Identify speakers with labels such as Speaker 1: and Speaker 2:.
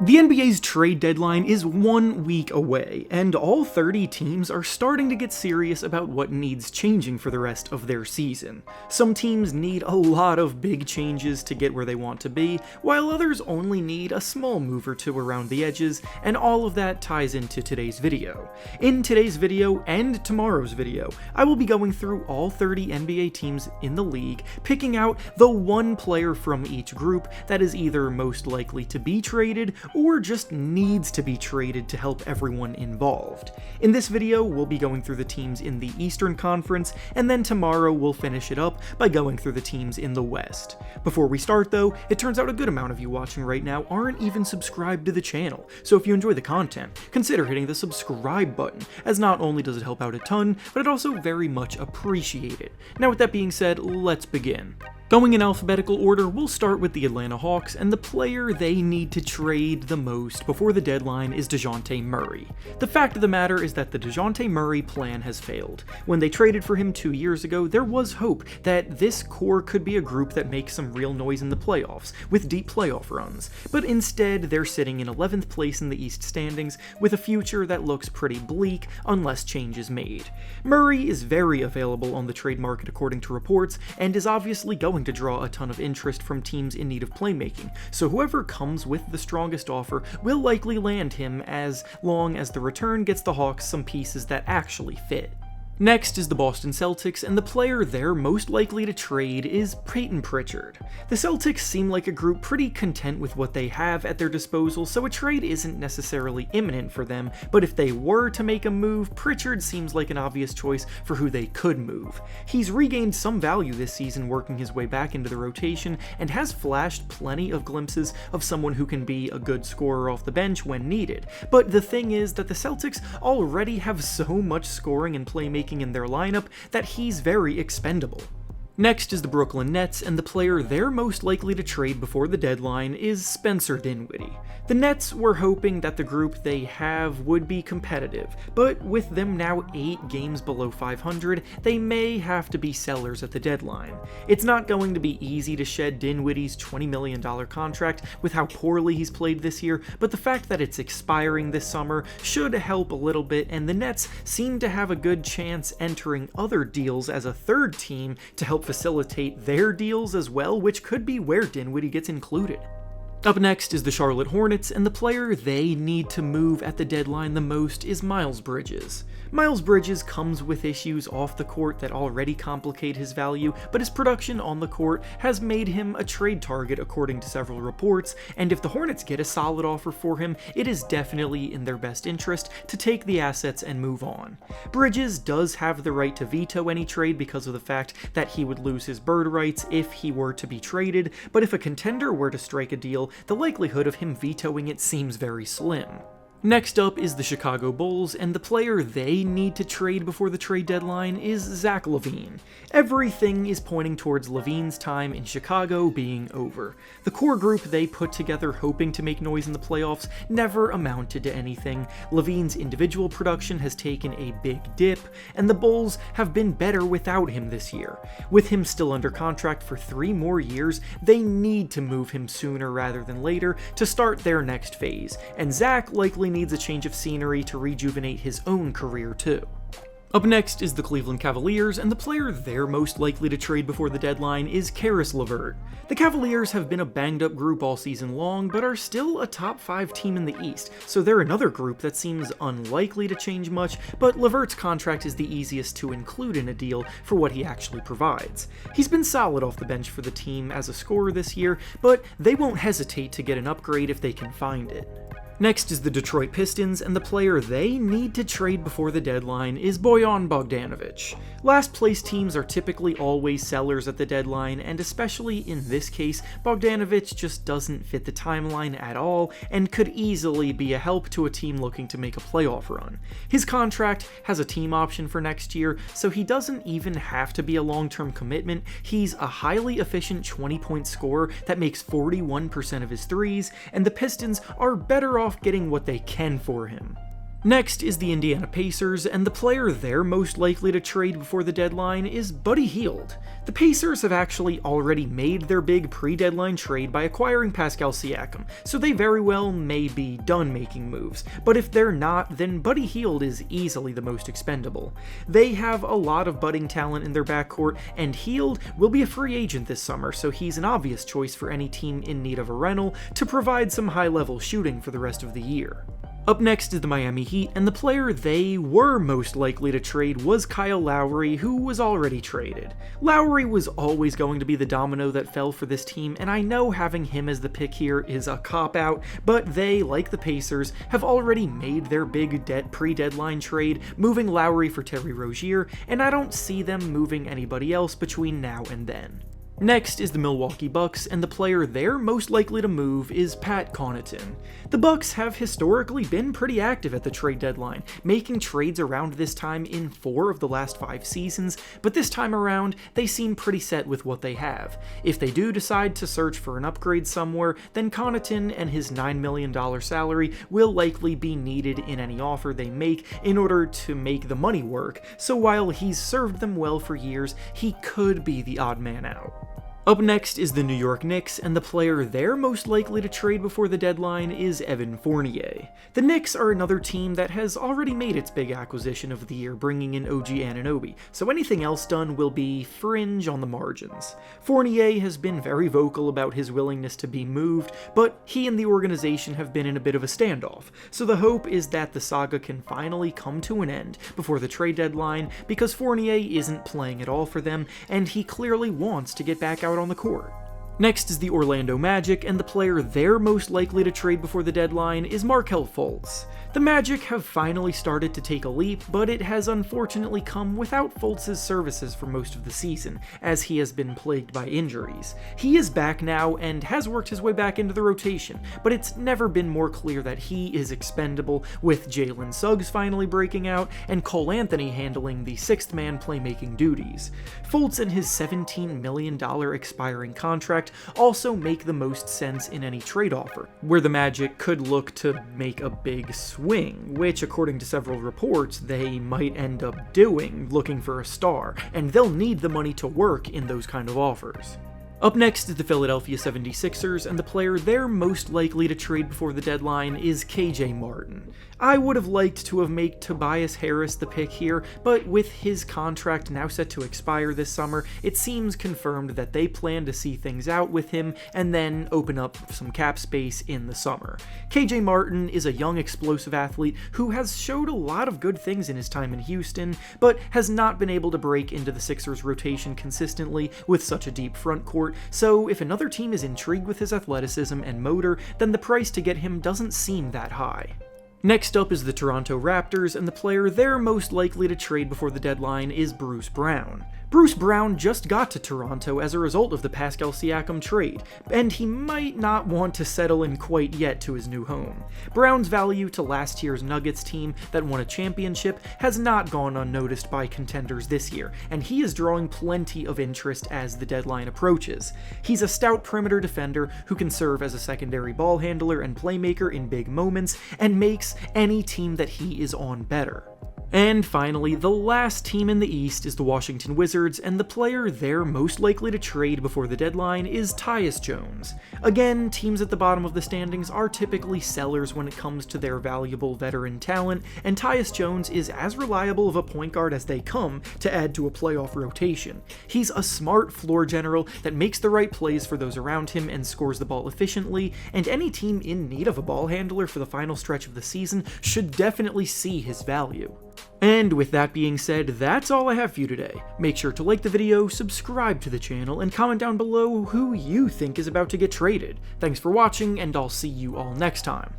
Speaker 1: The NBA's trade deadline is 1 week away, and all 30 teams are starting to get serious about what needs changing for the rest of their season. Some teams need a lot of big changes to get where they want to be, while others only need a small move or two around the edges, and all of that ties into today's video. In today's video and tomorrow's video, I will be going through all 30 NBA teams in the league, picking out the one player from each group that is either most likely to be traded or just needs to be traded to help everyone involved. In this video, we'll be going through the teams in the Eastern Conference, and then tomorrow we'll finish it up by going through the teams in the West. Before we start though, it turns out a good amount of you watching right now aren't even subscribed to the channel, so if you enjoy the content, consider hitting the subscribe button, as not only does it help out a ton, but it also very much appreciate it. Now with that being said, let's begin. Going in alphabetical order, we'll start with the Atlanta Hawks, and the player they need to trade the most before the deadline is Dejounte Murray. The fact of the matter is that the Dejounte Murray plan has failed. When they traded for him 2 years ago, there was hope that this core could be a group that makes some real noise in the playoffs, with deep playoff runs, but instead they're sitting in 11th place in the East standings, with a future that looks pretty bleak unless change is made. Murray is very available on the trade market according to reports, and is obviously going to draw a ton of interest from teams in need of playmaking, so whoever comes with the strongest offer will likely land him as long as the return gets the Hawks some pieces that actually fit. Next is the Boston Celtics, and the player they're most likely to trade is Peyton Pritchard. The Celtics seem like a group pretty content with what they have at their disposal, so a trade isn't necessarily imminent for them, but if they were to make a move, Pritchard seems like an obvious choice for who they could move. He's regained some value this season working his way back into the rotation, and has flashed plenty of glimpses of someone who can be a good scorer off the bench when needed, but the thing is that the Celtics already have so much scoring and playmaking in their lineup that he's very expendable. Next is the Brooklyn Nets, and the player they're most likely to trade before the deadline is Spencer Dinwiddie. The Nets were hoping that the group they have would be competitive, but with them now 8 games below 500, they may have to be sellers at the deadline. It's not going to be easy to shed Dinwiddie's $20 million contract with how poorly he's played this year, but the fact that it's expiring this summer should help a little bit, and the Nets seem to have a good chance entering other deals as a third team to help facilitate their deals as well, which could be where Dinwiddie gets included. Up next is the Charlotte Hornets, and the player they need to move at the deadline the most is Miles Bridges. Miles Bridges comes with issues off the court that already complicate his value, but his production on the court has made him a trade target according to several reports, and if the Hornets get a solid offer for him, it is definitely in their best interest to take the assets and move on. Bridges does have the right to veto any trade because of the fact that he would lose his bird rights if he were to be traded, but if a contender were to strike a deal, the likelihood of him vetoing it seems very slim. Next up is the Chicago Bulls, and the player they need to trade before the trade deadline is Zach Lavine. Everything is pointing towards Lavine's time in Chicago being over. The core group they put together hoping to make noise in the playoffs never amounted to anything. Lavine's individual production has taken a big dip, and the Bulls have been better without him this year. With him still under contract for 3 more years, they need to move him sooner rather than later to start their next phase, and Zach likely needs a change of scenery to rejuvenate his own career too. Up next is the Cleveland Cavaliers, and the player they're most likely to trade before the deadline is Caris LeVert. The Cavaliers have been a banged-up group all season long, but are still a top 5 team in the East, so they're another group that seems unlikely to change much, but LeVert's contract is the easiest to include in a deal for what he actually provides. He's been solid off the bench for the team as a scorer this year, but they won't hesitate to get an upgrade if they can find it. Next is the Detroit Pistons, and the player they need to trade before the deadline is Bojan Bogdanovic. Last place teams are typically always sellers at the deadline, and especially in this case, Bogdanovic just doesn't fit the timeline at all and could easily be a help to a team looking to make a playoff run. His contract has a team option for next year, so he doesn't even have to be a long-term commitment. He's a highly efficient 20-point scorer that makes 41% of his threes, and the Pistons are better off getting what they can for him. Next is the Indiana Pacers, and the player they're most likely to trade before the deadline is Buddy Hield. The Pacers have actually already made their big pre-deadline trade by acquiring Pascal Siakam, so they very well may be done making moves, but if they're not, then Buddy Hield is easily the most expendable. They have a lot of budding talent in their backcourt, and Hield will be a free agent this summer, so he's an obvious choice for any team in need of a rental to provide some high-level shooting for the rest of the year. Up next is the Miami Heat, and the player they were most likely to trade was Kyle Lowry, who was already traded. Lowry was always going to be the domino that fell for this team, and I know having him as the pick here is a cop-out, but they, like the Pacers, have already made their big pre-deadline trade, moving Lowry for Terry Rozier, and I don't see them moving anybody else between now and then. Next is the Milwaukee Bucks, and the player they're most likely to move is Pat Connaughton. The Bucks have historically been pretty active at the trade deadline, making trades around this time in 4 of the last 5 seasons, but this time around, they seem pretty set with what they have. If they do decide to search for an upgrade somewhere, then Connaughton and his $9 million salary will likely be needed in any offer they make in order to make the money work, so while he's served them well for years, he could be the odd man out. Up next is the New York Knicks, and the player they're most likely to trade before the deadline is Evan Fournier. The Knicks are another team that has already made its big acquisition of the year, bringing in OG Anunoby, so anything else done will be fringe on the margins. Fournier has been very vocal about his willingness to be moved, but he and the organization have been in a bit of a standoff, so the hope is that the saga can finally come to an end before the trade deadline, because Fournier isn't playing at all for them, and he clearly wants to get back out on the court. Next is the Orlando Magic, and the player they're most likely to trade before the deadline is Markelle Fultz. The Magic have finally started to take a leap, but it has unfortunately come without Fultz's services for most of the season, as he has been plagued by injuries. He is back now and has worked his way back into the rotation, but it's never been more clear that he is expendable, with Jalen Suggs finally breaking out and Cole Anthony handling the sixth man playmaking duties. Fultz and his $17 million expiring contract also make the most sense in any trade offer, where the Magic could look to make a big swing, which according to several reports they might end up doing, looking for a star, and they'll need the money to work in those kind of offers. Up next is the Philadelphia 76ers, and the player they're most likely to trade before the deadline is KJ Martin. I would have liked to have made Tobias Harris the pick here, but with his contract now set to expire this summer, it seems confirmed that they plan to see things out with him and then open up some cap space in the summer. KJ Martin is a young explosive athlete who has showed a lot of good things in his time in Houston, but has not been able to break into the Sixers rotation consistently with such a deep front court, so if another team is intrigued with his athleticism and motor, then the price to get him doesn't seem that high. Next up is the Toronto Raptors, and the player they're most likely to trade before the deadline is Bruce Brown. Bruce Brown just got to Toronto as a result of the Pascal Siakam trade, and he might not want to settle in quite yet to his new home. Brown's value to last year's Nuggets team that won a championship has not gone unnoticed by contenders this year, and he is drawing plenty of interest as the deadline approaches. He's a stout perimeter defender who can serve as a secondary ball handler and playmaker in big moments, and makes any team that he is on better. And finally, the last team in the East is the Washington Wizards, and the player they're most likely to trade before the deadline is Tyus Jones. Again, teams at the bottom of the standings are typically sellers when it comes to their valuable veteran talent, and Tyus Jones is as reliable of a point guard as they come to add to a playoff rotation. He's a smart floor general that makes the right plays for those around him and scores the ball efficiently, and any team in need of a ball handler for the final stretch of the season should definitely see his value. And with that being said, that's all I have for you today. Make sure to like the video, subscribe to the channel, and comment down below who you think is about to get traded. Thanks for watching, and I'll see you all next time.